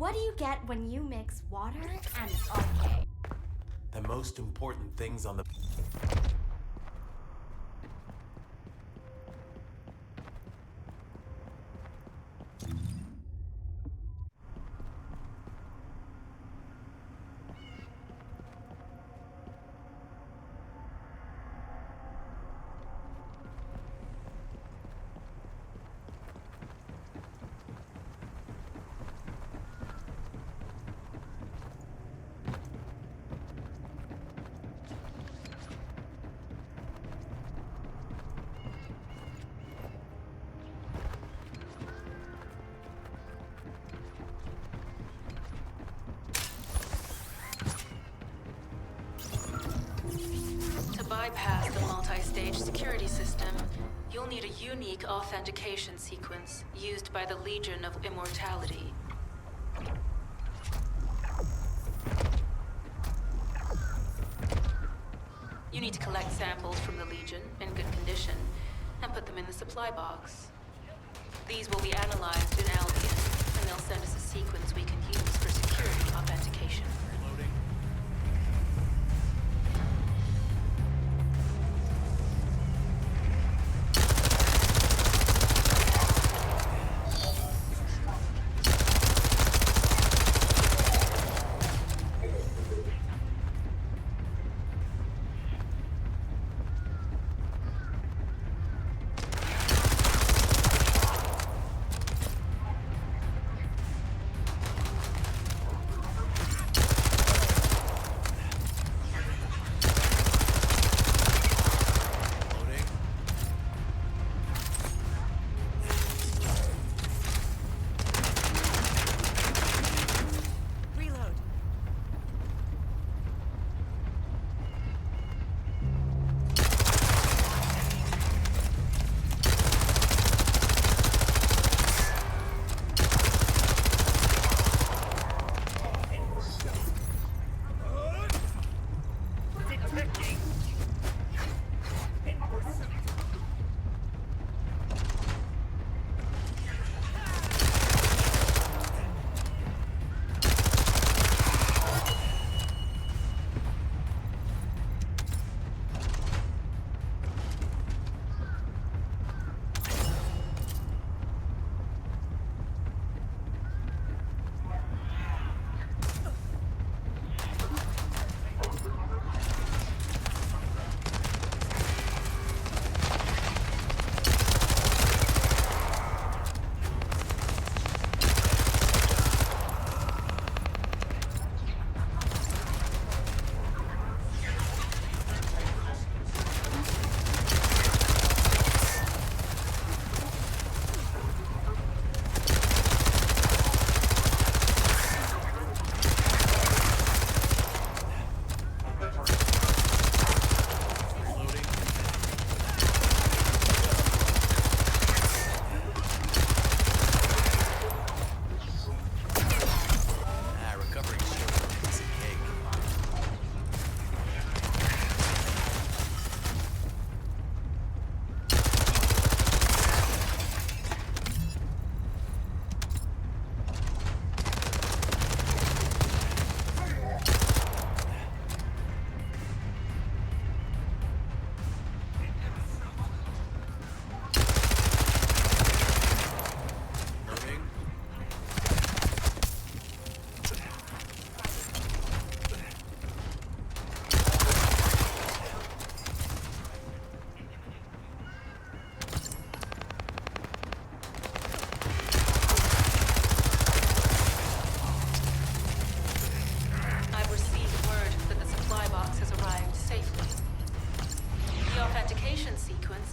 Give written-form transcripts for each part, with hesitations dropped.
What do you get when you mix water and okay? The most important things on the... To bypass the multi-stage security system, you'll need a unique authentication sequence used by the Legion of Immortality. You need to collect samples from the Legion in good condition and put them in the supply box. These will be analyzed in Albion, and they'll send us a sequence we can use for security authentication.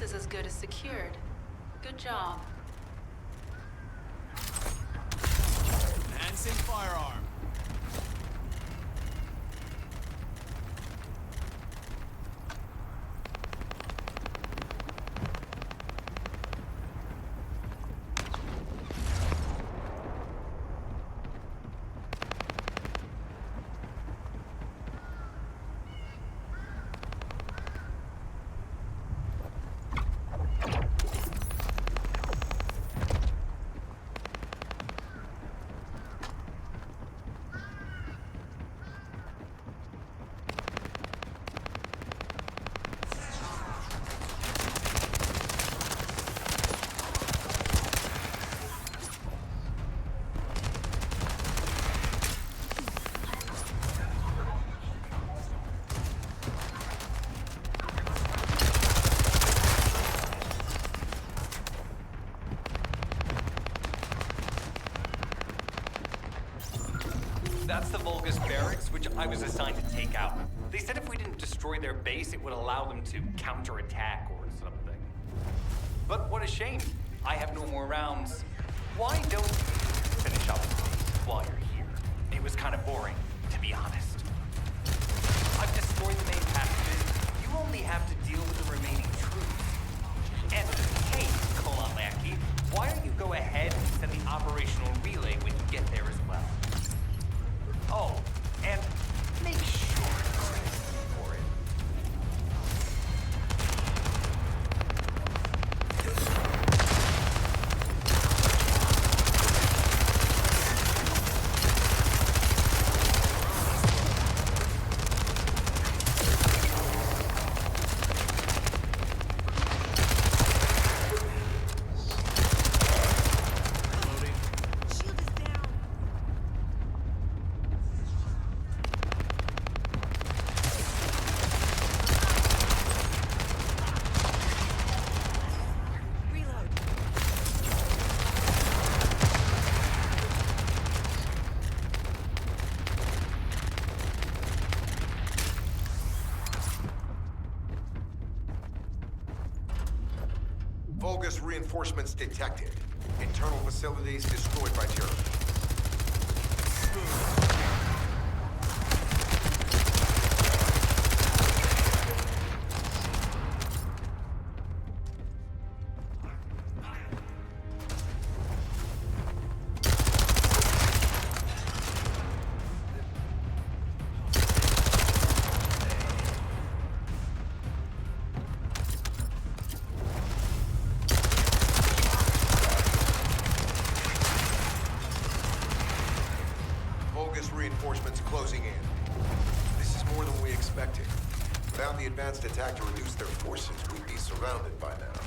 Is as good as secured. Good job. Enhancing firearm. Bogus barracks, which I was assigned to take out. They said if we didn't destroy their base, it would allow them to counterattack or something. But what a shame. I have no more rounds. Why don't you finish up while you're here? It was kind of boring, to be honest. I've destroyed the main passages. You only have to deal with the remaining troops. And hey, Colon Lackey, why don't you go ahead and send the operational relay when you get there as well? Oh, and make sure you're ready for it. Bogus reinforcements detected. Internal facilities destroyed by terrorists. Reinforcements closing in. This is more than we expected. Without the advanced attack to reduce their forces, we'd be surrounded by now.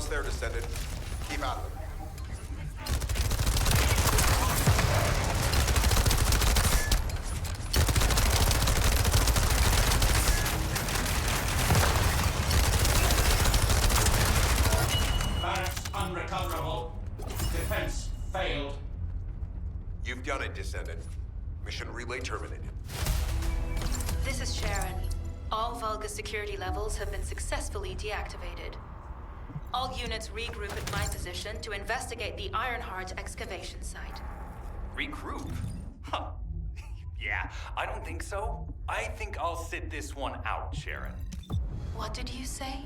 Almost there, Descendant. Keep at them. Barracks unrecoverable. Defense failed. You've done it, Descendant. Mission relay terminated. This is Sharon. All Vulgus security levels have been successfully deactivated. All units regroup at my position to investigate the Ironheart excavation site. Regroup? Huh. Yeah, I don't think so. I think I'll sit this one out, Sharon. What did you say?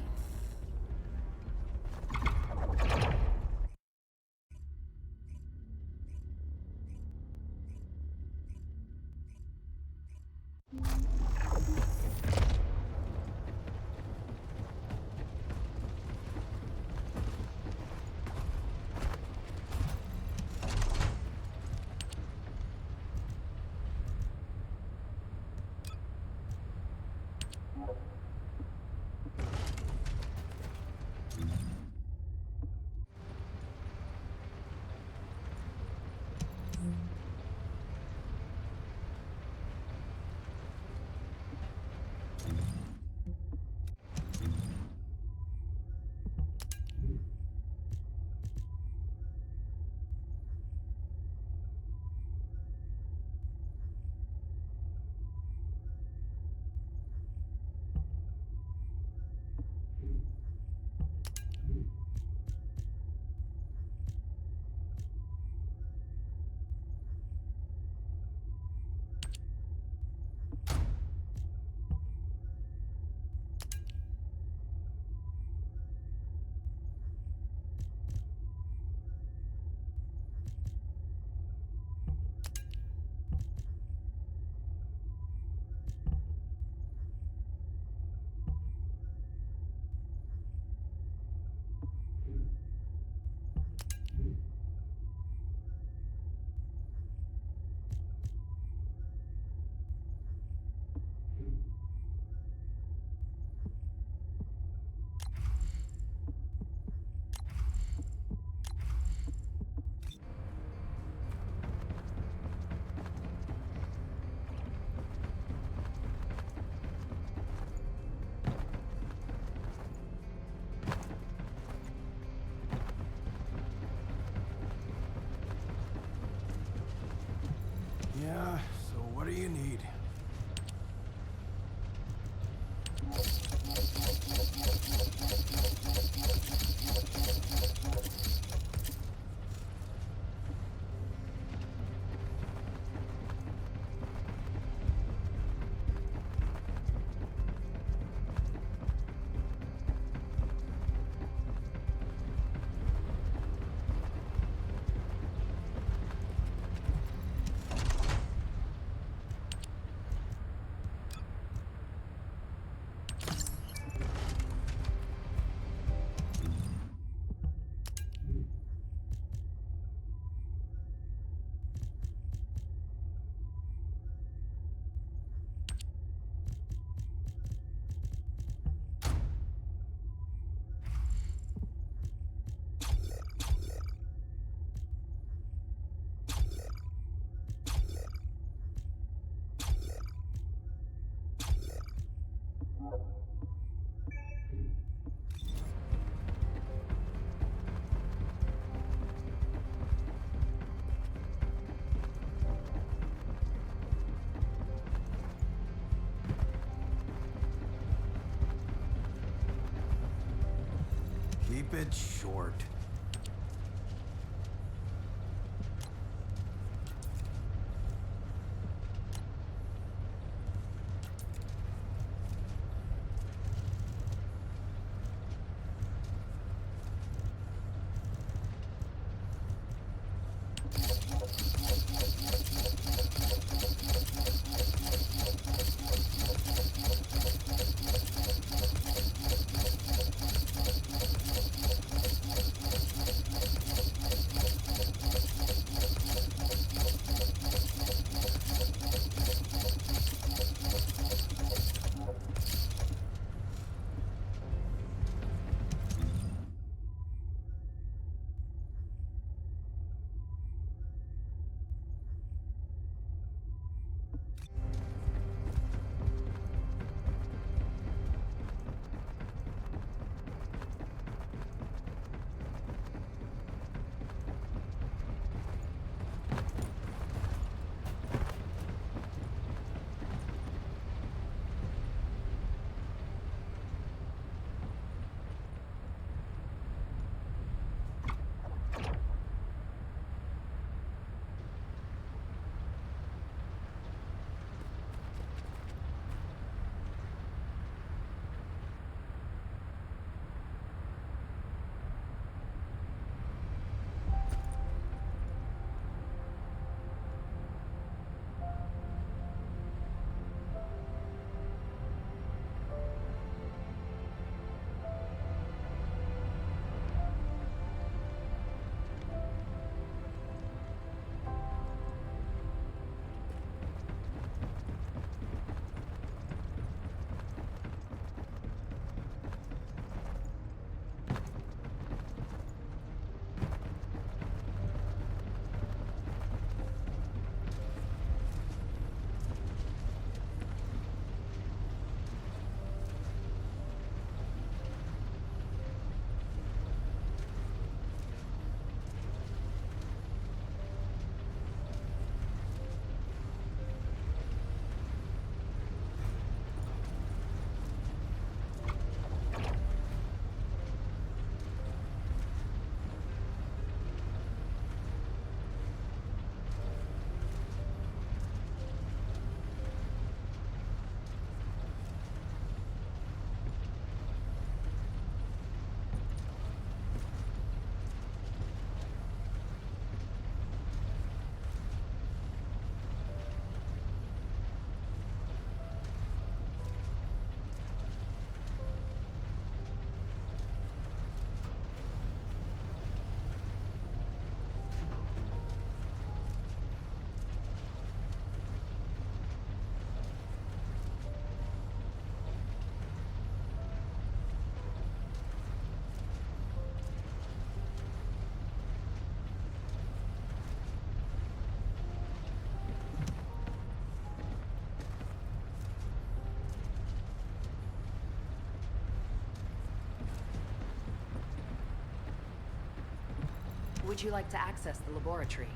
Yeah, so what do you need? Keep it short. Would you like to access the laboratory?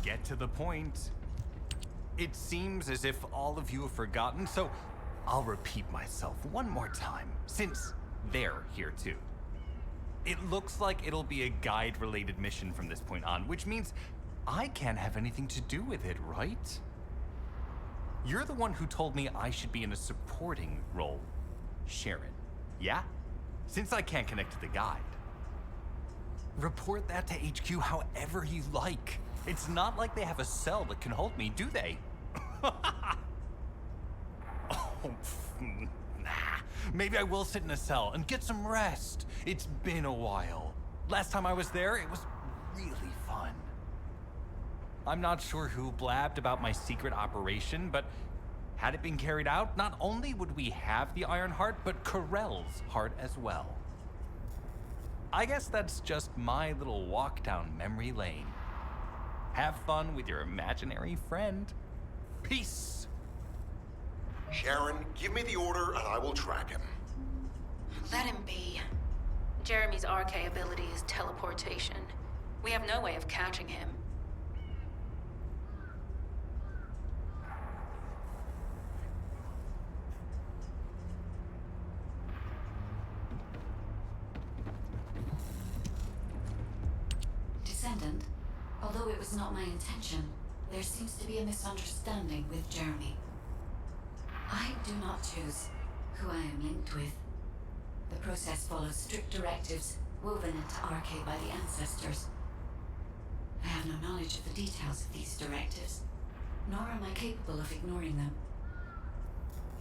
Get to the point. It seems as if all of you have forgotten, so I'll repeat myself one more time, since they're here too. It looks like it'll be a guide-related mission from this point on, which means I can't have anything to do with it, right? You're the one who told me I should be in a supporting role, Sharon. Yeah? Since I can't connect to the guide. Report that to HQ however you like. It's not like they have a cell that can hold me, do they? Nah. Maybe I will sit in a cell and get some rest. It's been a while. Last time I was there, it was really fun. I'm not sure who blabbed about my secret operation, but had it been carried out, not only would we have the Iron Heart, but Corell's heart as well. I guess that's just my little walk down memory lane. Have fun with your imaginary friend. Peace. Sharon, give me the order and I will track him. Let him be. Jeremy's RK ability is teleportation. We have no way of catching him. Descendant, although it was not my intention, there seems to be a misunderstanding with Jeremy. I do not choose who I am linked with. The process follows strict directives woven into RK by the ancestors. I have no knowledge of the details of these directives, nor am I capable of ignoring them.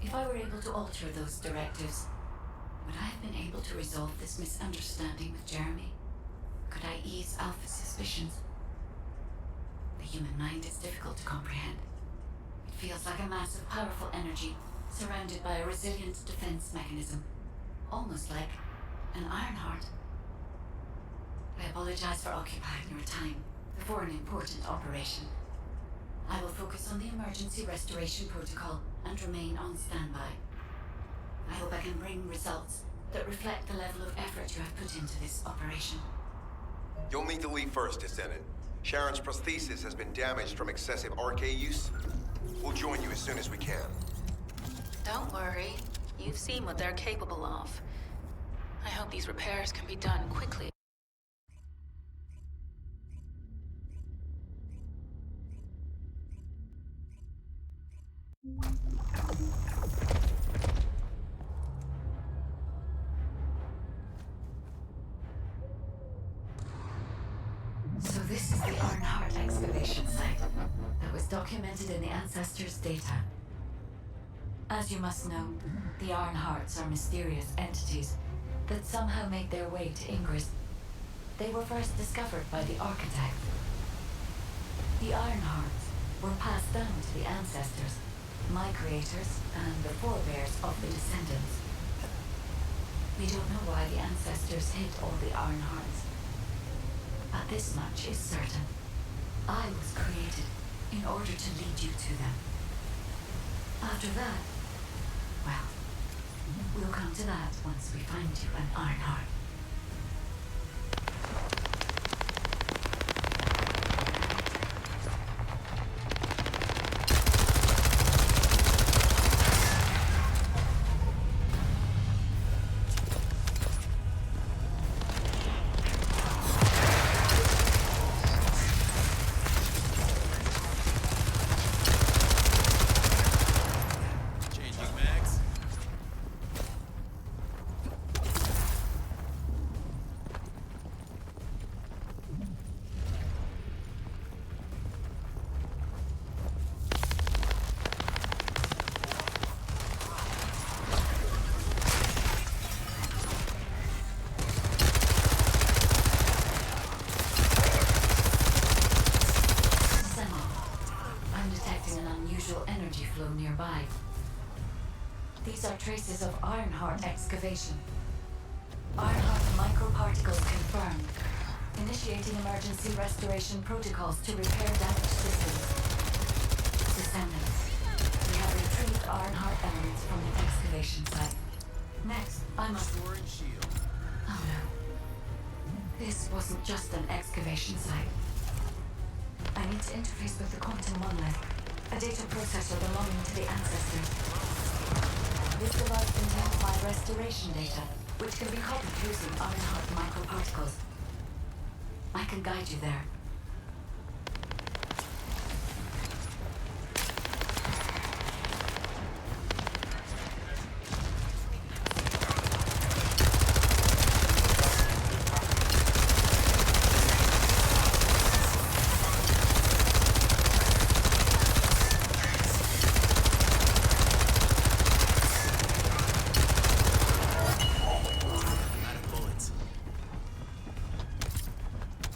If I were able to alter those directives, would I have been able to resolve this misunderstanding with Jeremy? Could I ease Alpha's suspicions? The human mind is difficult to comprehend. It feels like a mass of powerful energy surrounded by a resilient defense mechanism, almost like an Ironheart. I apologize for occupying your time before an important operation. I will focus on the emergency restoration protocol and remain on standby. I hope I can bring results that reflect the level of effort you have put into this operation. You'll need to leave first, Descendant. Sharon's prosthesis has been damaged from excessive RK use. We'll join you as soon as we can. Don't worry. You've seen what they're capable of. I hope these repairs can be done quickly. So this is the Ironheart excavation site that was documented in the Ancestors' data. As you must know, the Ironhearts are mysterious entities that somehow made their way to Ingress. They were first discovered by the Architect. The Ironhearts were passed down to the Ancestors, my creators, and the forebears of the Descendants. We don't know why the Ancestors hid all the Ironhearts, but this much is certain. I was created in order to lead you to them. After that, well, we'll come to that once we find you an Ironheart. Nearby. These are traces of Ironheart excavation. Ironheart microparticles confirmed. Initiating emergency restoration protocols to repair damaged systems. Descendants, we have retrieved Ironheart elements from the excavation site. Next, I must... Sword and shield. Oh no. This wasn't just an excavation site. I need to interface with the quantum monolith, a data processor belonging to the ancestors. This device contains my restoration data, which can be copied using Ironheart microparticles. I can guide you there.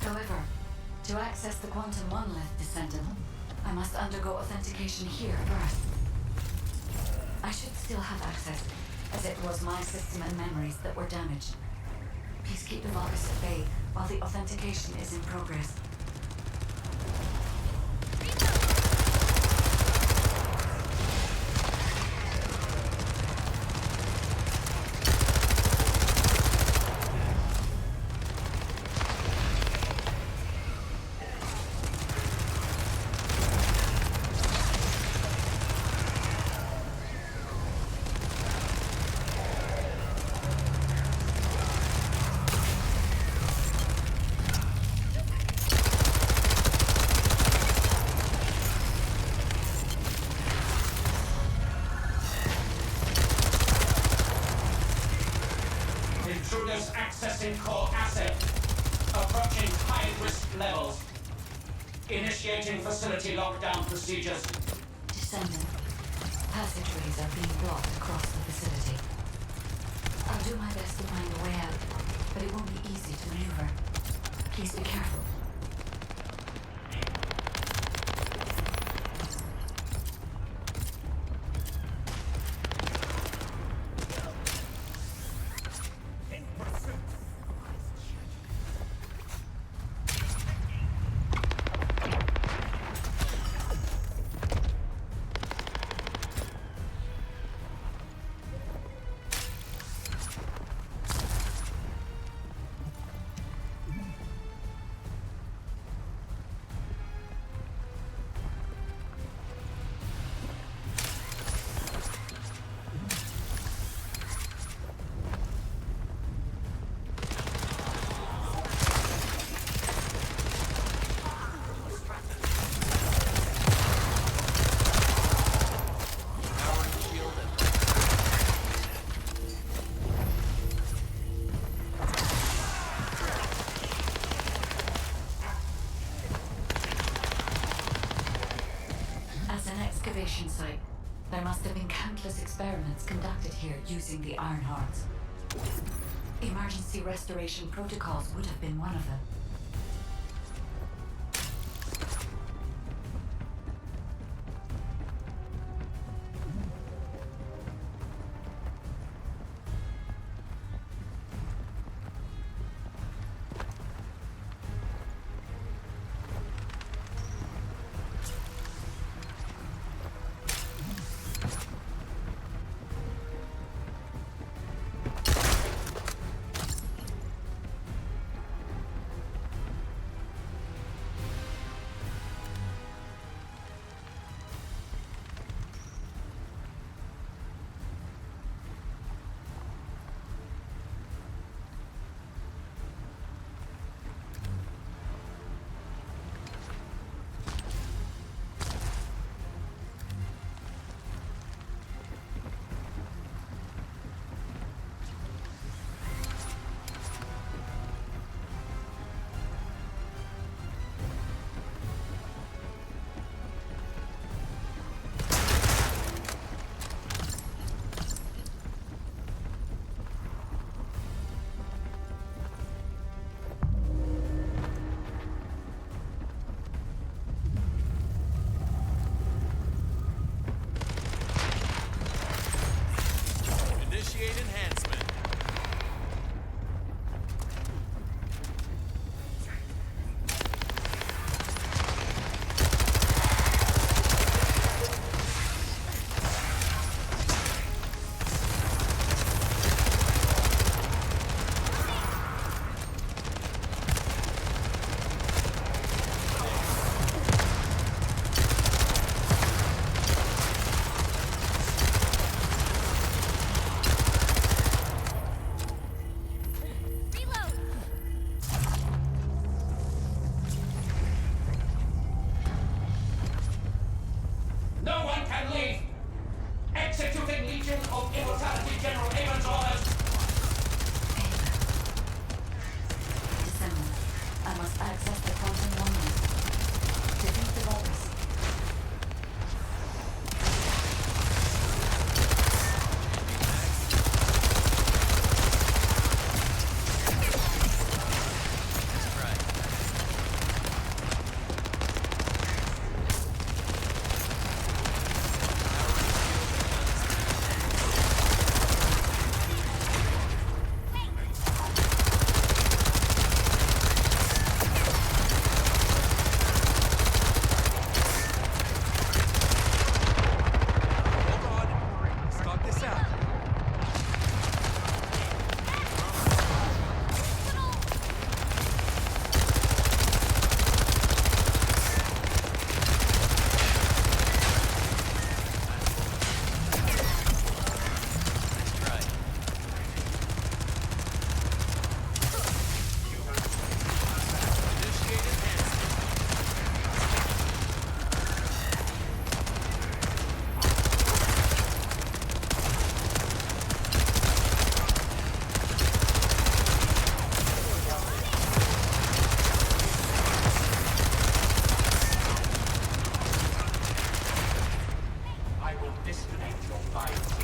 However, to access the quantum monolith, Descendant, I must undergo authentication here first. I should still have access, as it was my system and memories that were damaged. Please keep the Vulgus at bay while the authentication is in progress. Accessing core asset. Approaching high-risk levels. Initiating facility lockdown procedures. Descendant. Passageways are being blocked across the facility. I'll do my best to find a way out, but it won't be easy to maneuver. Please be careful. Excavation site. There must have been countless experiments conducted here using the iron hearts. Emergency restoration protocols would have been one of them. I will disconnect your life.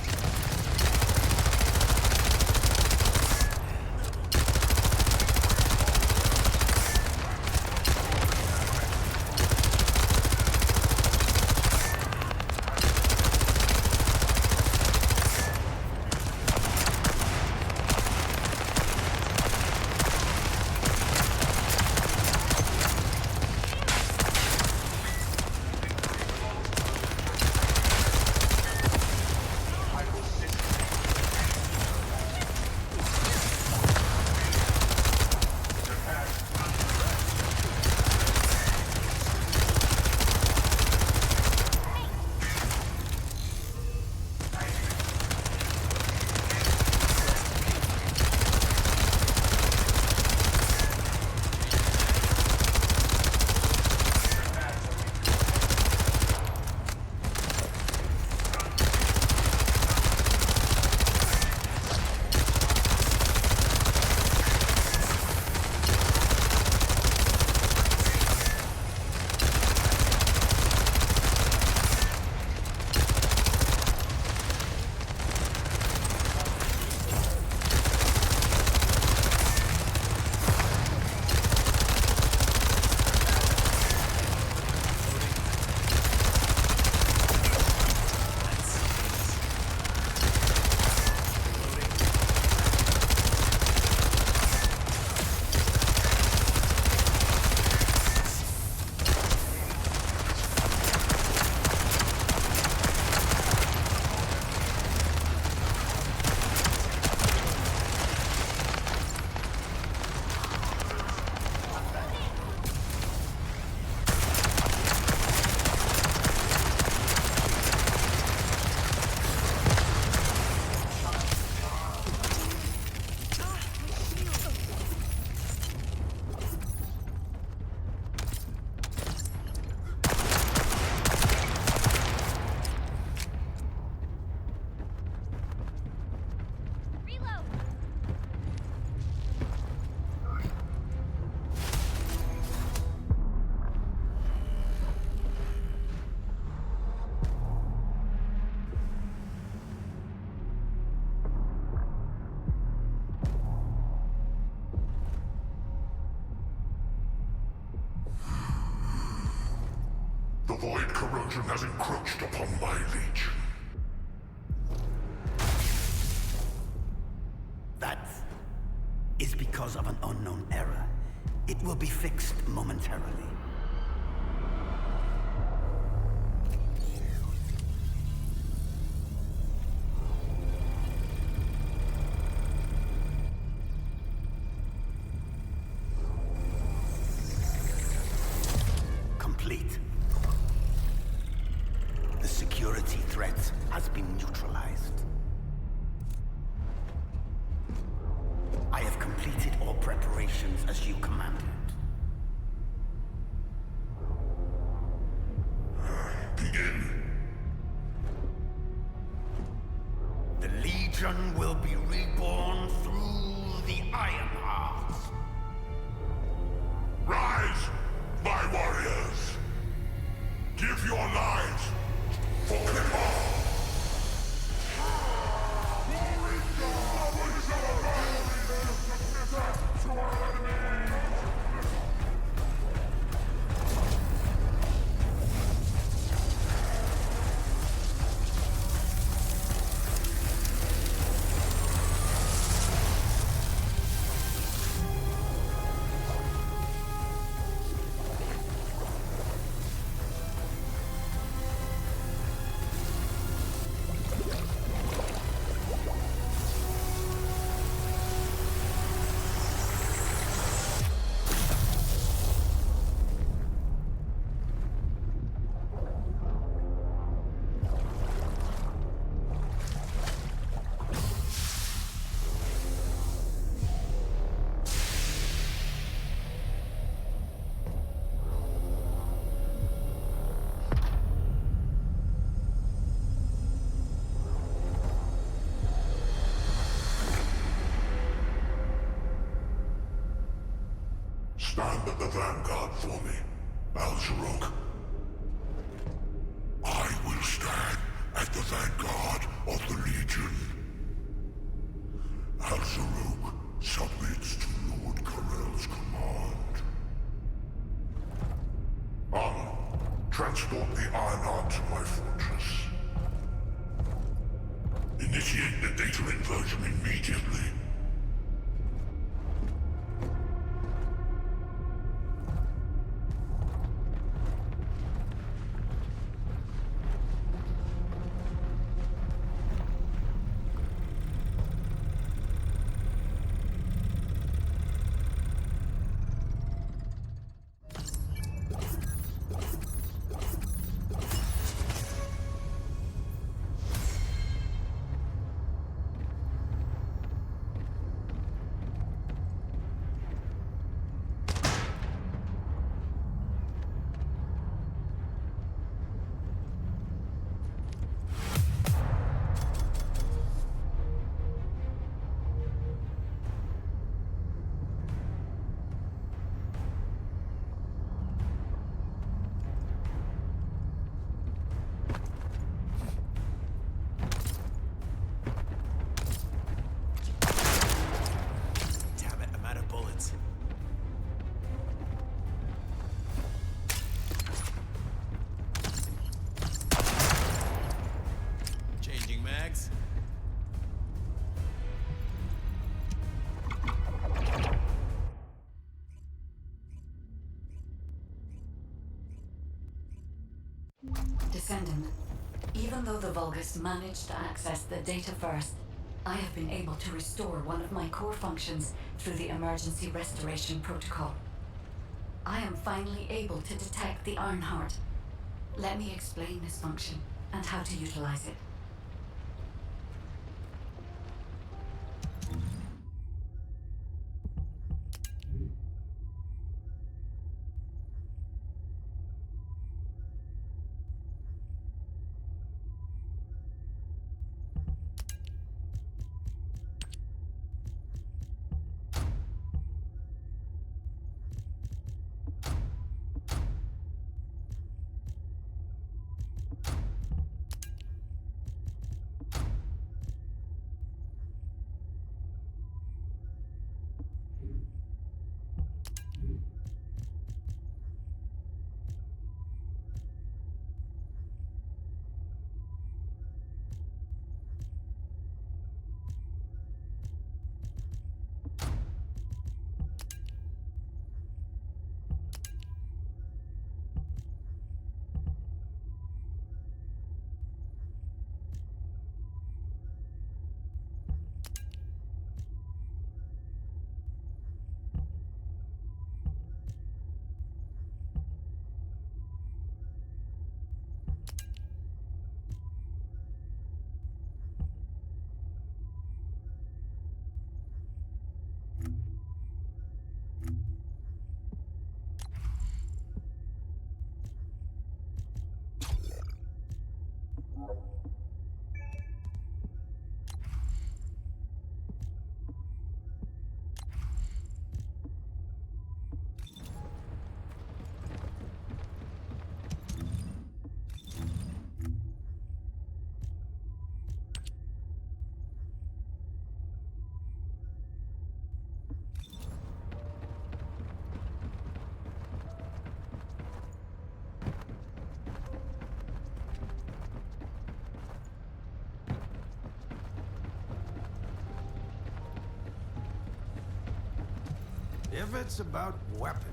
The void corrosion has encroached upon my legion. That is because of an unknown error. It will be fixed momentarily. Complete. The security threat has been neutralized. I have completed all preparations as you commanded. Begin. The Legion will be reborn through the Iron Heart. Rise, my warriors. Give your lives for Clipper. Stand at the vanguard for me, Al-Zarok. I will stand at vanguard of the Legion. Al-Zaruk submits to Lord Karel's command. Anna, transport the Ironheart to my fortress. Initiate the data inversion immediately. Damn it, I'm out of bullets. Changing mags. Descendant, even though the Vulgus managed to access the data first, I have been able to restore one of my core functions through the emergency restoration protocol. I am finally able to detect the Ironheart. Let me explain this function and how to utilize it. If it's about weapons,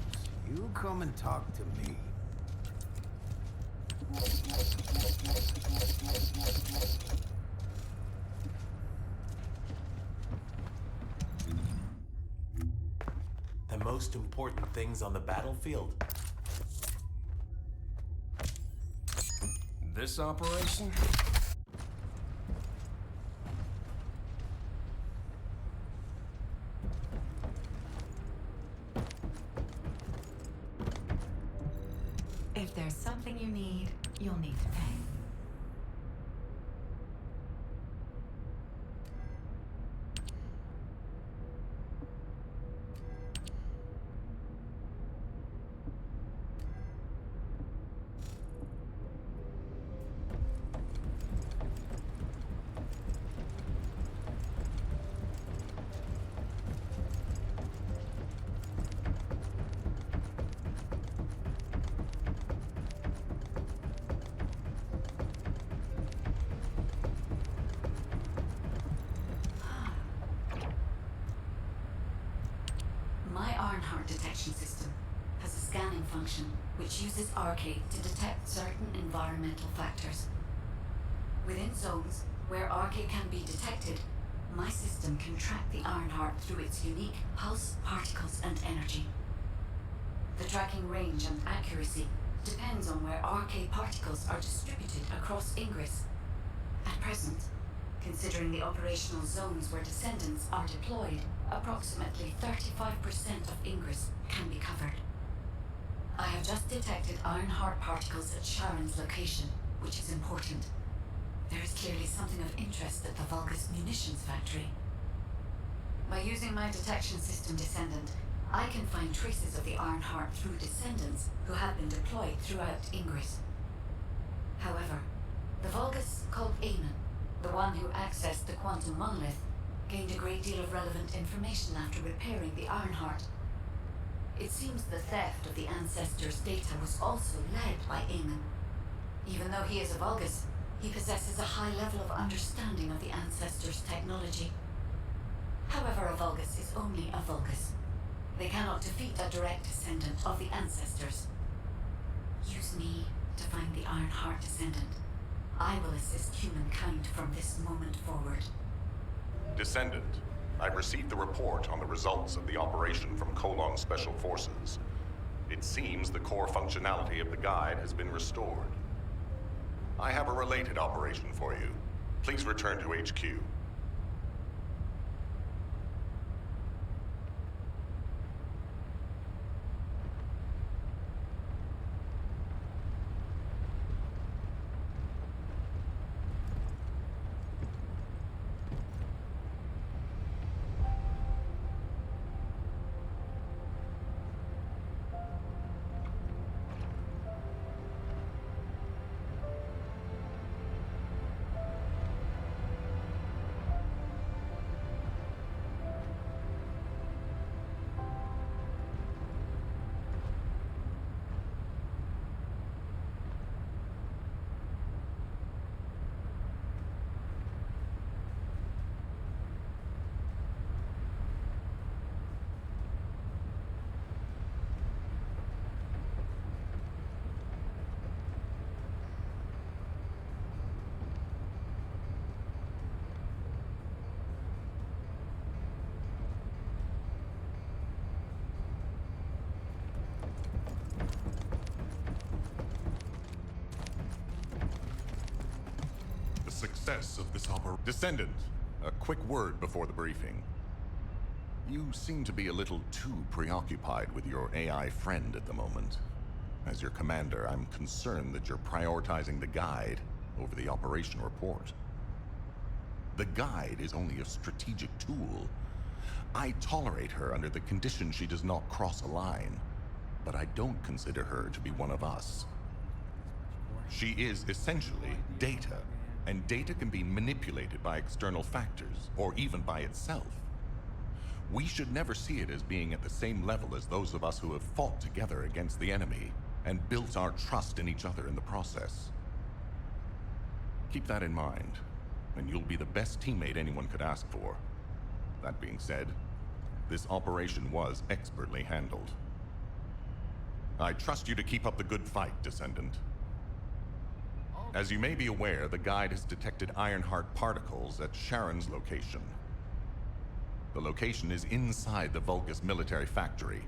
you come and talk to me. The most important things on the battlefield. This operation? If there's something you need, you'll need to pay. Ironheart detection system has a scanning function which uses RK to detect certain environmental factors. Within zones where RK can be detected, my system can track the Ironheart through its unique pulse, particles, and energy. The tracking range and accuracy depends on where RK particles are distributed across Ingress. At present, considering the operational zones where Descendants are deployed, approximately 35% of Ingress can be covered. I have just detected Ironheart particles at Sharon's location, which is important. There is clearly something of interest at the Vulgus munitions factory. By using my detection system Descendant, I can find traces of the Ironheart through Descendants who have been deployed throughout Ingress. However, the Vulgus called Eamon, the one who accessed the quantum monolith, gained a great deal of relevant information after repairing the Ironheart. It seems the theft of the Ancestors' data was also led by Eamon. Even though he is a Vulgus, he possesses a high level of understanding of the Ancestors' technology. However, a Vulgus is only a Vulgus. They cannot defeat a direct descendant of the Ancestors. Use me to find the Ironheart descendant. I will assist humankind from this moment forward. Descendant, I've received the report on the results of the operation from Colon Special Forces. It seems the core functionality of the guide has been restored. I have a related operation for you. Please return to HQ. Success of this operation. Descendant, a quick word before the briefing. You seem to be a little too preoccupied with your AI friend at the moment. As your commander, I'm concerned that you're prioritizing the guide over the operation report. The guide is only a strategic tool. I tolerate her under the condition she does not cross a line, but I don't consider her to be one of us. She is essentially data. And data can be manipulated by external factors, or even by itself. We should never see it as being at the same level as those of us who have fought together against the enemy and built our trust in each other in the process. Keep that in mind, and you'll be the best teammate anyone could ask for. That being said, this operation was expertly handled. I trust you to keep up the good fight, Descendant. As you may be aware, the guide has detected Ironheart particles at Sharon's location. The location is inside the Vulgus military factory.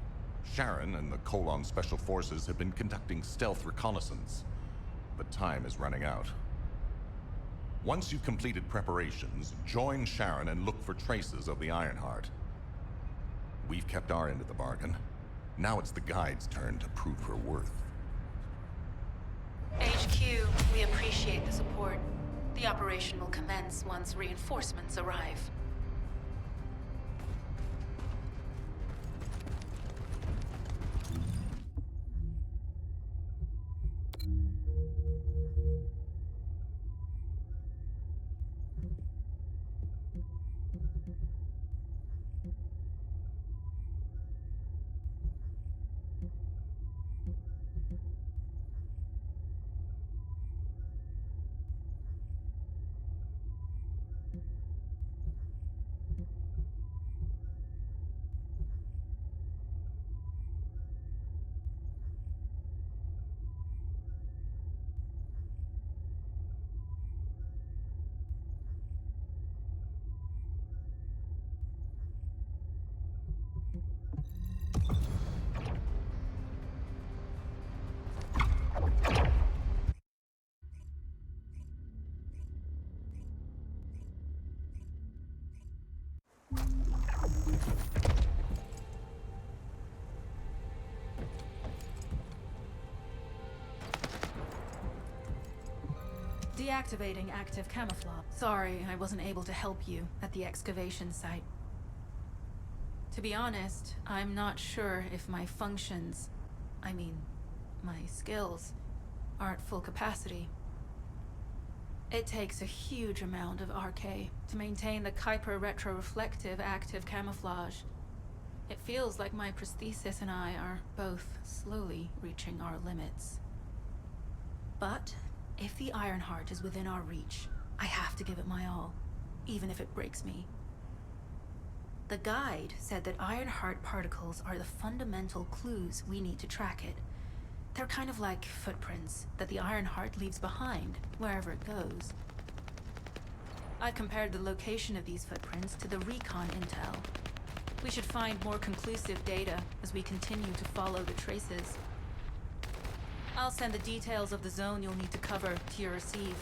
Sharon and the Colon Special Forces have been conducting stealth reconnaissance, but time is running out. Once you've completed preparations, join Sharon and look for traces of the Ironheart. We've kept our end of the bargain. Now it's the guide's turn to prove her worth. HQ, we appreciate the support. The operation will commence once reinforcements arrive. Deactivating active camouflage. Sorry, I wasn't able to help you at the excavation site. To be honest, I'm not sure if my functions, my skills, are at full capacity. It takes a huge amount of RK to maintain the Kuiper retroreflective active camouflage. It feels like my prosthesis and I are both slowly reaching our limits. But if the Ironheart is within our reach, I have to give it my all, even if it breaks me. The guide said that Ironheart particles are the fundamental clues we need to track it. They're kind of like footprints that the Ironheart leaves behind, wherever it goes. I compared the location of these footprints to the recon intel. We should find more conclusive data as we continue to follow the traces. I'll send the details of the zone you'll need to cover to your receive.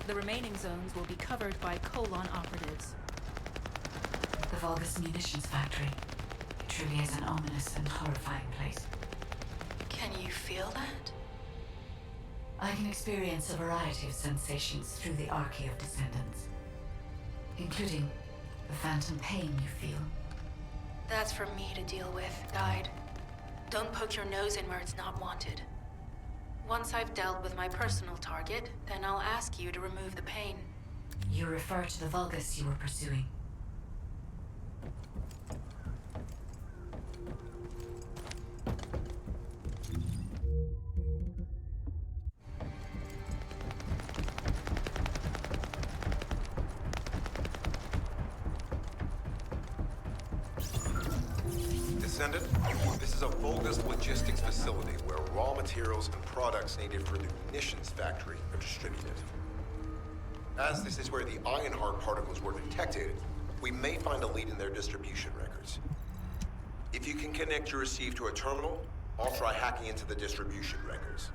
The remaining zones will be covered by Colon operatives. The Vulgus munitions factory. It truly is an ominous and horrifying place. Can you feel that? I can experience a variety of sensations through the Archae of Descendants, including the phantom pain you feel. That's for me to deal with, Guide. Don't poke your nose in where it's not wanted. Once I've dealt with my personal target, then I'll ask you to remove the pain. You refer to the Vulgus you were pursuing. Descendant, this is a Vulgus logistics facility where raw materials and products needed for the munitions factory are distributed. As this is where the Ironheart particles were detected, we may find a lead in their distribution records. If you can connect your receive to a terminal, I'll try hacking into the distribution records.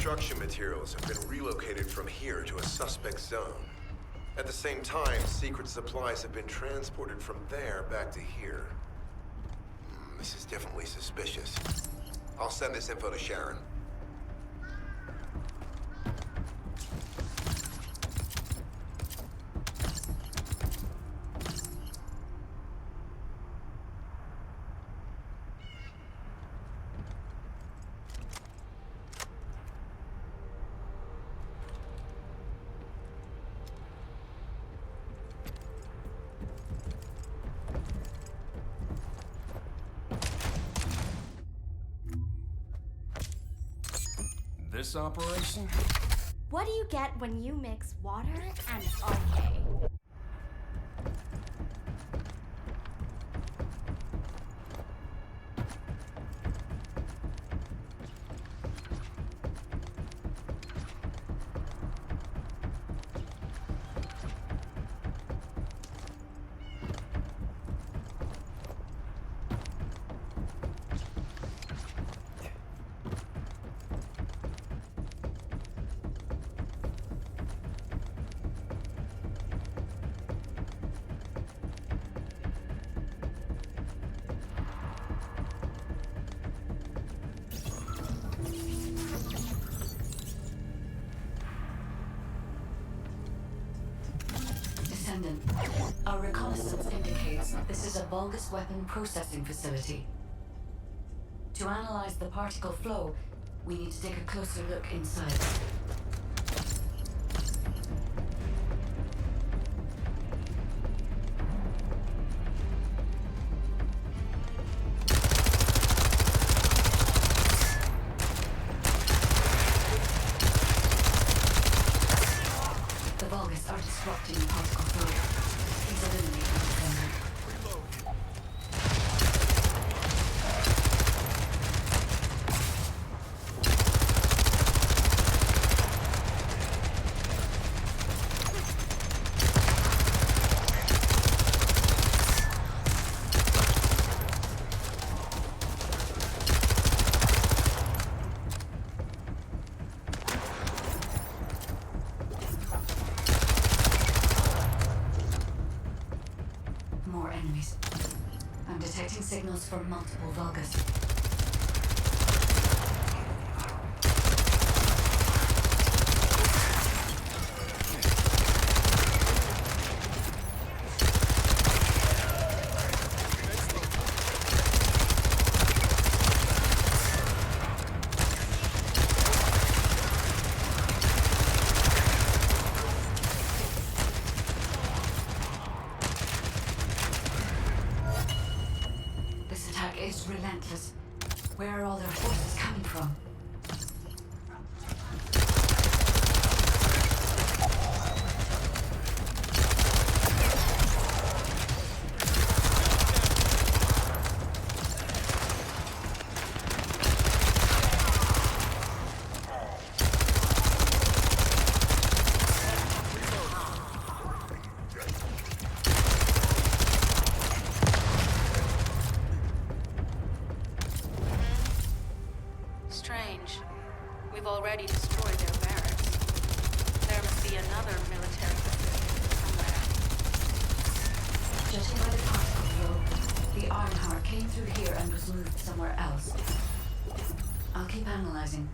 construction materials have been relocated from here to a suspect zone. At the same time, secret supplies have been transported from there back to here. This is definitely suspicious. I'll send this info to Sharon. This operation? What do you get when you mix water and okay? Descendant, our reconnaissance indicates this is a Vulgus weapon processing facility. To analyze the particle flow, we need to take a closer look inside. The Vulgus are disrupting the particle flow. Please eliminate the defender. More enemies. I'm detecting signals from multiple Vulgus. This attack is relentless. Where are all their forces coming from? Strange. We've already destroyed their barracks. There must be another military facility somewhere. Judging by the particle flow, the Ironheart came through here and was moved somewhere else. I'll keep analyzing.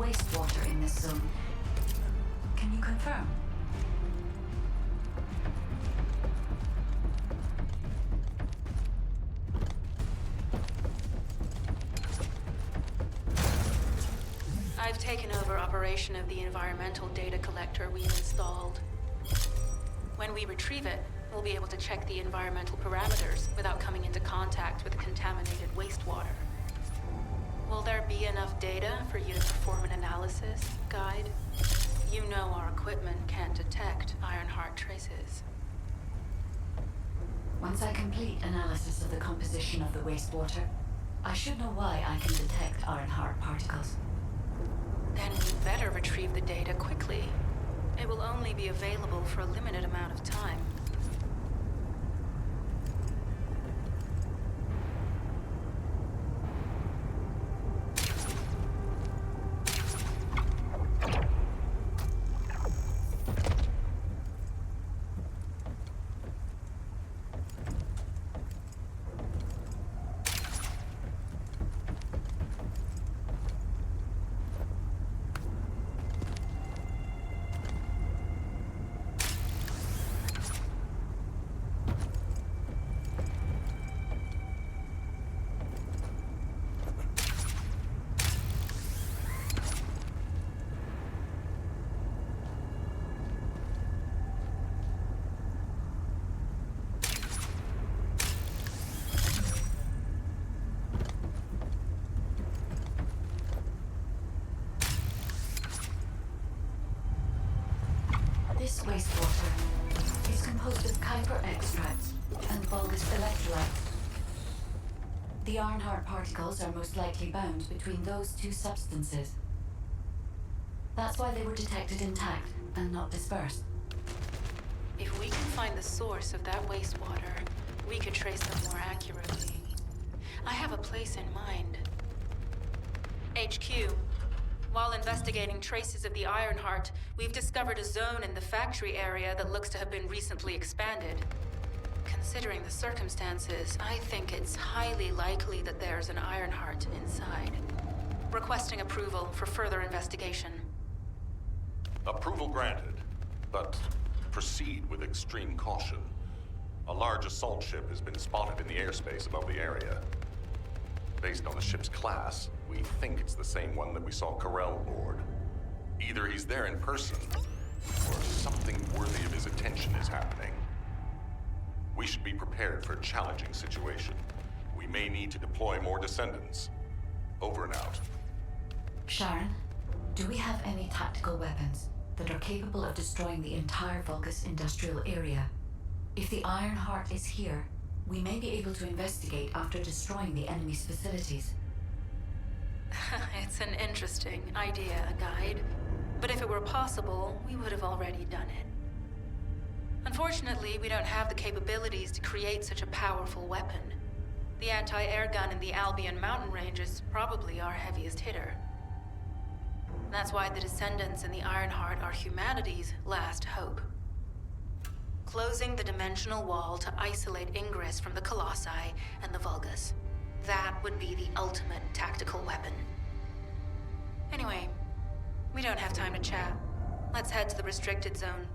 wastewater in this zone. Can you confirm? I've taken over operation of the environmental data collector we've installed. When we retrieve it, we'll be able to check the environmental parameters without coming into contact with contaminated wastewater. Will there be enough data for you to perform an analysis, Guide? You know our equipment can't detect Ironheart traces. Once I complete analysis of the composition of the wastewater, I should know why I can detect Ironheart particles. Then you better retrieve the data quickly. It will only be available for a limited amount of time. This wastewater is composed of Kuiper extracts and Vulgus electrolytes. The Ironheart particles are most likely bound between those two substances. That's why they were detected intact and not dispersed. If we can find the source of that wastewater, we could trace them more accurately. I have a place in mind. HQ. While investigating traces of the Ironheart, we've discovered a zone in the factory area that looks to have been recently expanded. Considering the circumstances, I think it's highly likely that there's an Ironheart inside. Requesting approval for further investigation. Approval granted, but proceed with extreme caution. A large assault ship has been spotted in the airspace above the area. Based on the ship's class, we think it's the same one that we saw Carell aboard. Either he's there in person, or something worthy of his attention is happening. We should be prepared for a challenging situation. We may need to deploy more descendants. Over and out. Sharon, do we have any tactical weapons that are capable of destroying the entire Vulgus industrial area? If the Ironheart is here, we may be able to investigate after destroying the enemy's facilities. It's an interesting idea, Guide. But if it were possible, we would have already done it. Unfortunately, we don't have the capabilities to create such a powerful weapon. The anti-air gun in the Albion mountain range is probably our heaviest hitter. That's why the Descendants and the Ironheart are humanity's last hope. Closing the dimensional wall to isolate Ingress from the Colossi and the Vulgus. That would be the ultimate tactical weapon. Anyway, we don't have time to chat. Let's head to the restricted zone.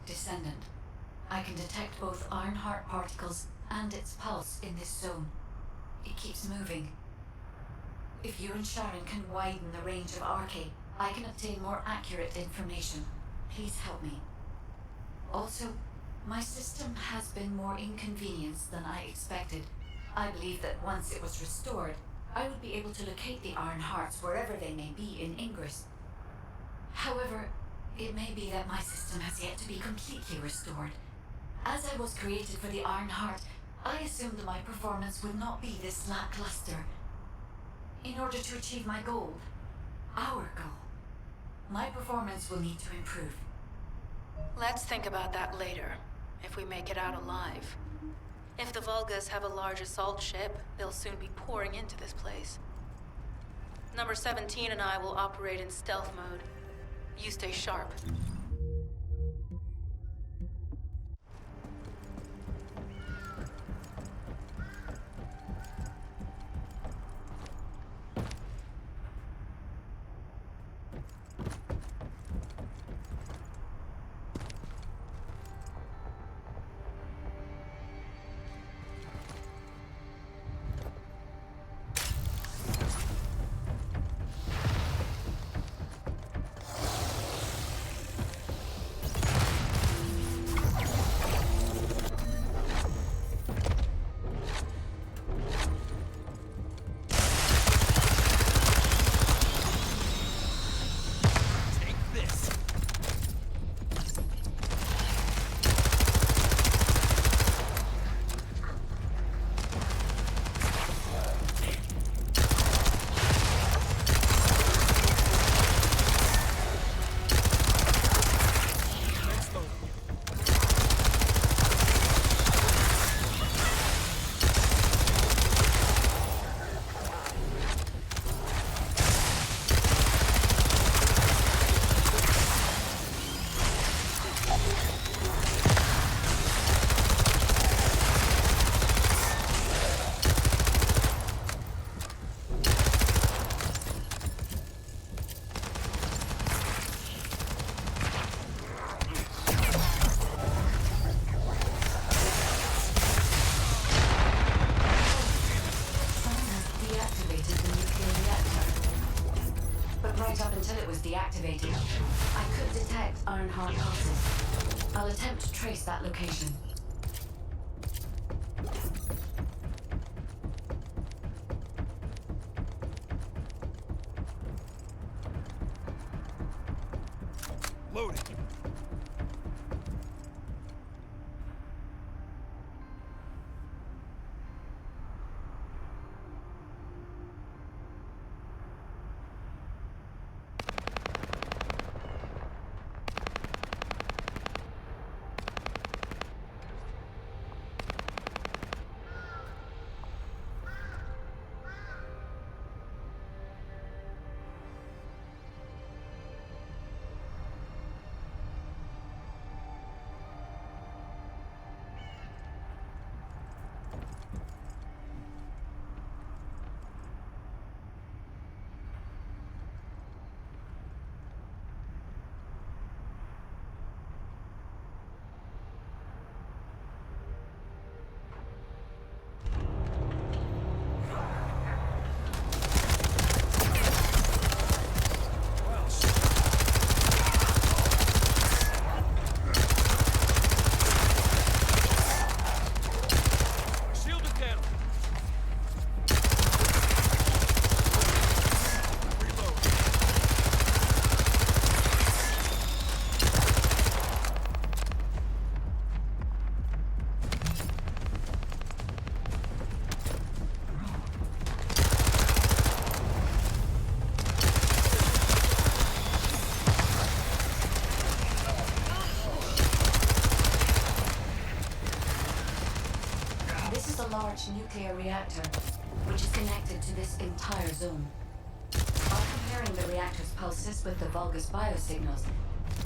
Descendant, I can detect both Ironheart particles and its pulse in this zone. It keeps moving. If you and Sharon can widen the range of RK, I can obtain more accurate information. Please help me. Also, my system has been more inconvenienced than I expected. I believe that once it was restored, I would be able to locate the Iron Hearts wherever they may be in Ingress. However, it may be that my system has yet to be completely restored. As I was created for the Iron Heart, I assumed my performance would not be this lackluster. In order to achieve my goal, our goal, my performance will need to improve. Let's think about that later, if we make it out alive. If the Volgas have a large assault ship, they'll soon be pouring into this place. Number 17 and I will operate in stealth mode. You stay sharp. Deactivated. I could detect Iron Heart pulses. I'll attempt to trace that location. Loading. Large nuclear reactor, which is connected to this entire zone. While comparing the reactor's pulses with the Volga's biosignals,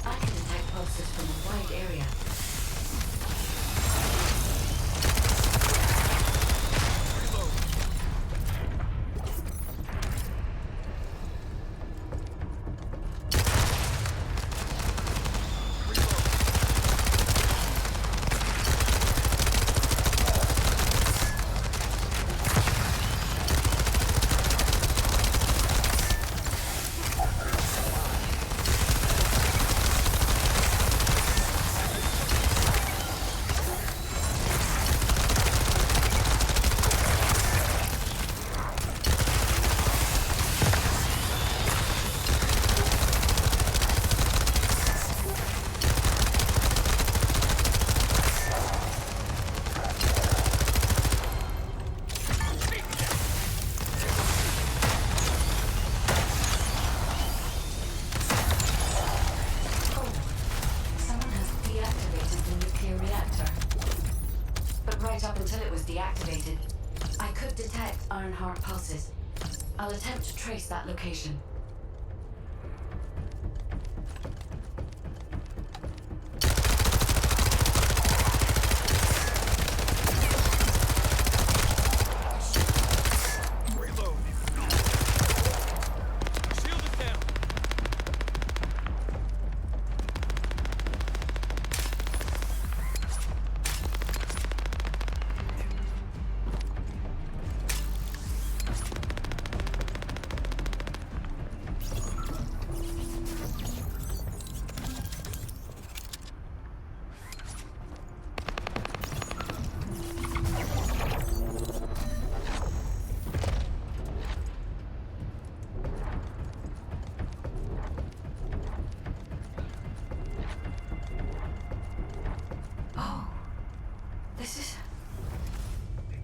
I can detect pulses from a wide area. deactivated, I could detect Ironheart pulses. I'll attempt to trace that location.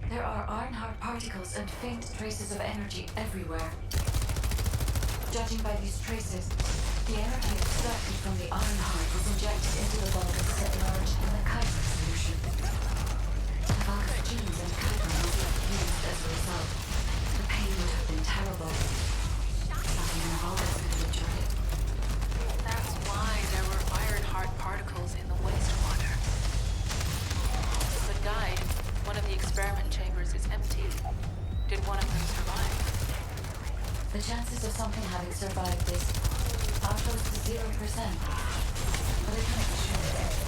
There are Ironheart particles and faint traces of energy everywhere. Judging by these traces, the energy extracted from the Ironheart was injected into the Vulgus at large in the Kuiper solution. The Vulgus genes and Kuiper must have fused as a result. The pain would have been terrible. Nothing in the Vulgus could have endured it. That's why there were Ironheart particles in the wastewater. But guide, one of the experiment chambers is empty. Did one of them survive? The chances of something having survived this are close to 0%, but I can't be sure.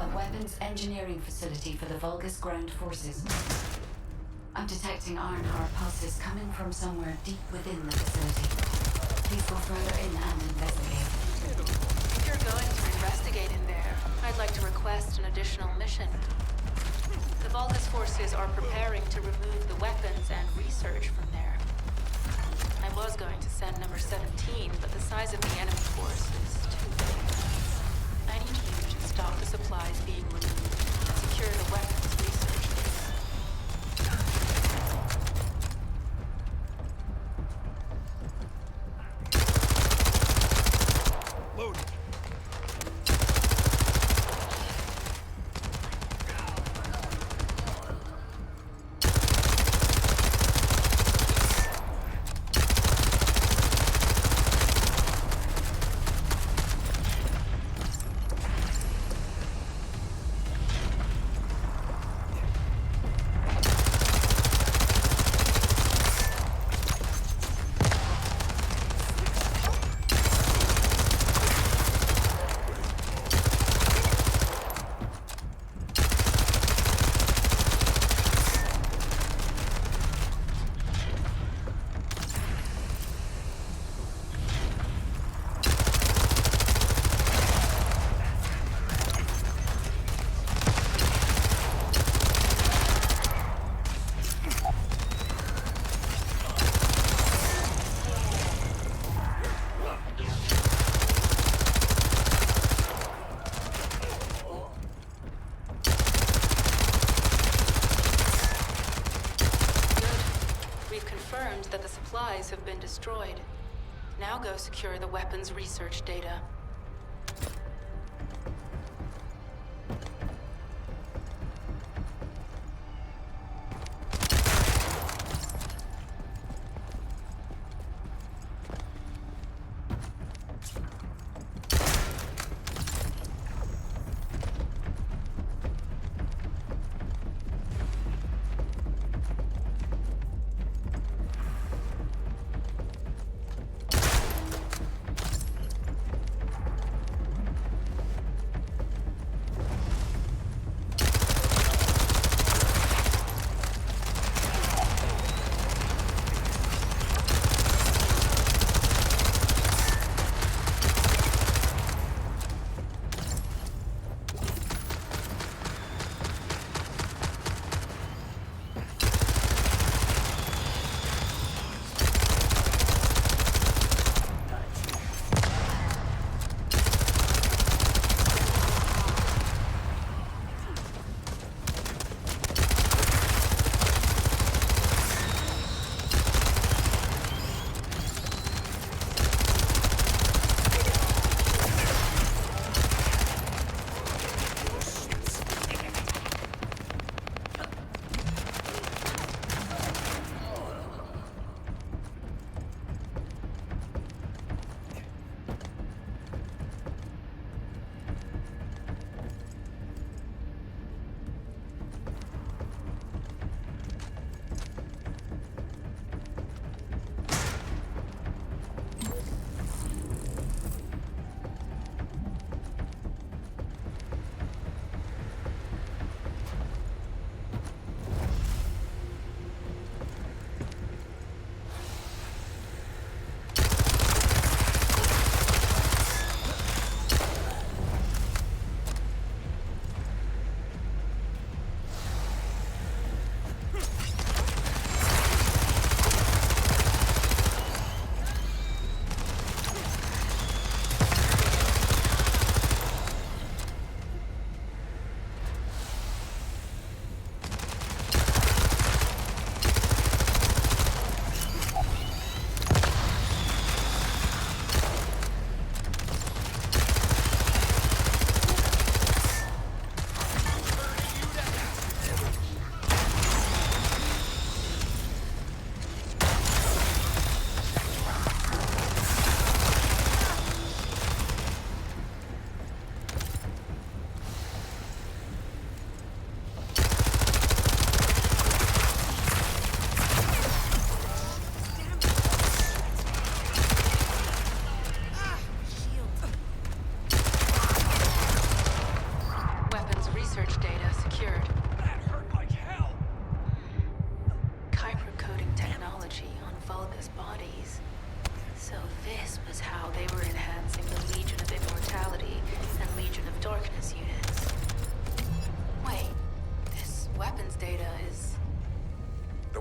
a weapons engineering facility for the Vulgus ground forces. I'm detecting Ironheart pulses coming from somewhere deep within the facility. Please go further in and investigate. If you're going to investigate in there, I'd like to request an additional mission. The Vulgus forces are preparing to remove the weapons and research from there. I was going to send number 17, but the size of the enemy force is too big. I need you to stop the supplies being removed and secure the weapons research base. Loaded. That the supplies have been destroyed. Now go secure the weapons research data.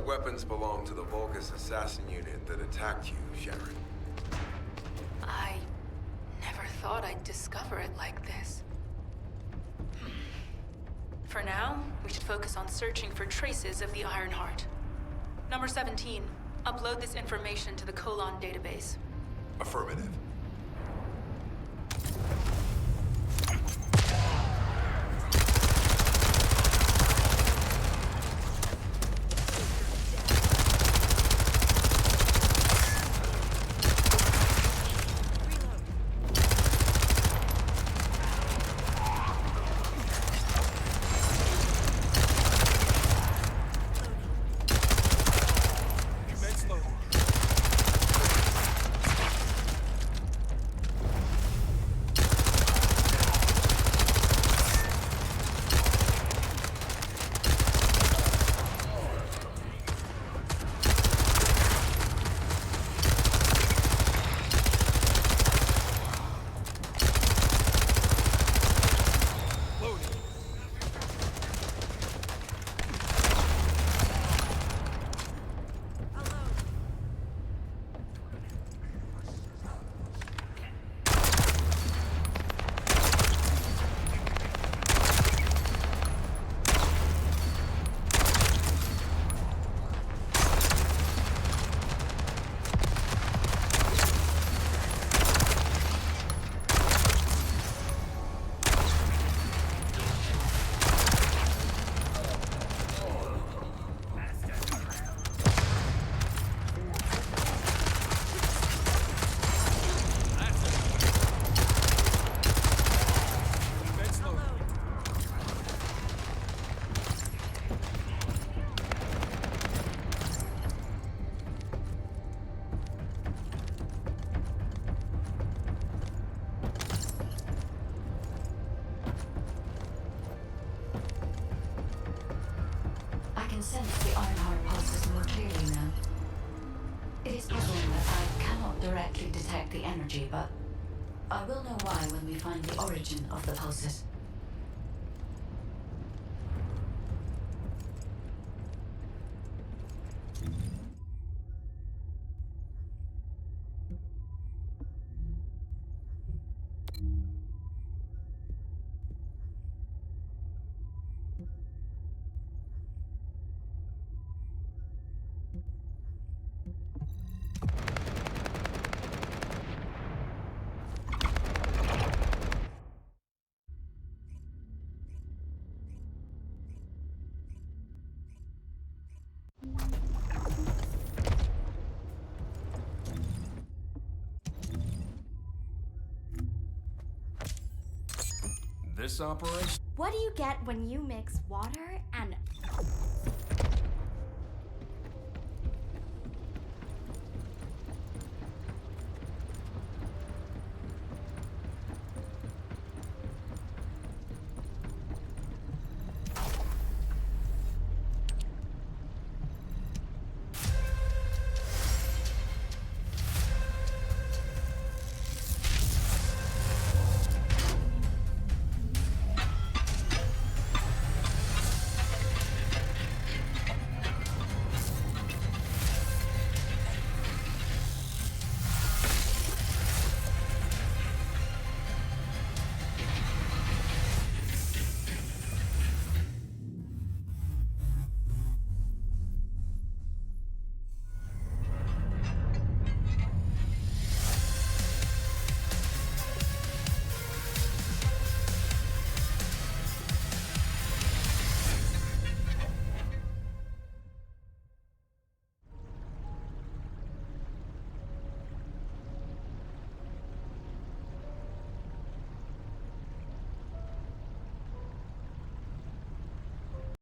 weapons belong to the Vulgus assassin unit that attacked you, Sharon. I never thought I'd discover it like this. For now, we should focus on searching for traces of the Ironheart. Number 17, upload this information to the Colon database. Affirmative. Sense the Ironheart pulses more clearly now. It is puzzling that I cannot directly detect the energy, but I will know why when we find the origin of the pulses. This operation? What do you get when you mix water and